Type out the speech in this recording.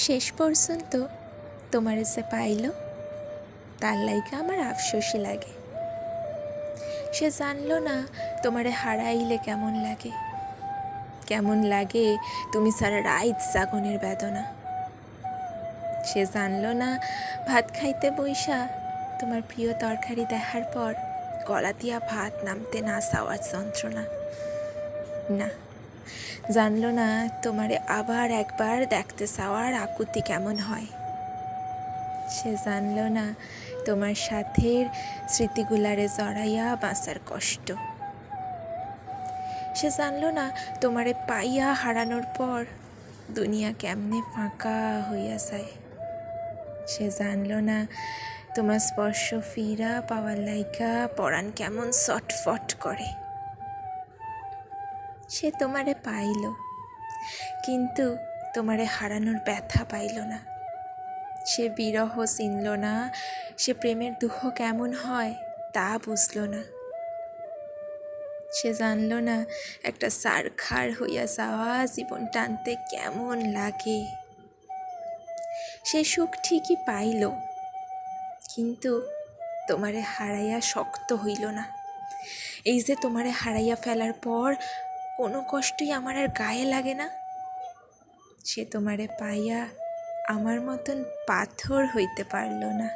শেষ পর্যন্ত তোমারে যে পাইল তার লাইগা আমার আফসোসই লাগে। সে জানল না তোমারে হারাইলে কেমন লাগে, কেমন লাগে তুমি ছাড়া রাইত জাগনের বেদনা। সে জানল না ভাত খাইতে বইসা তোমার প্রিয় তরকারি দেখার পর গলা দিয়া ভাত নামতে না চাওয়ার যন্ত্রণা। না, জানল না তোমারে আবার একবার দেখতে চাওয়ার আকুতি কেমন হয়। সে জানল না তোমার সাথের স্মৃতিগুলারে জড়াইয়া বাঁচার কষ্ট। সে জানল না তোমারে পাইয়া হারানোর পর দুনিয়া কেমনে ফাঁকা হইয়া যায়। সে জানল না তোমার স্পর্শ ফিরা পাওয়ার লাইগা পরাণ কেমন ছটফট করে। সে তোমারে পাইল, কিন্তু তোমারে হারানোর ব্যথা পাইল না। সে বিরহ চিনল না, সে প্রেমের দুঃখ কেমন হয় তা বুঝল না। সে জানল না একটা সারখার হইয়া যাওয়া জীবন টানতে কেমন লাগে। সে সুখ ঠিকই পাইল, কিন্তু তোমারে হারাইয়া শক্ত হইল না। এই যে তোমারে হারাইয়া ফেলার পর কোনো কষ্টই আমার আর গায়ে লাগে না। সে তোমারে পাইয়া আমার মতন পাথর হইতে পারল না।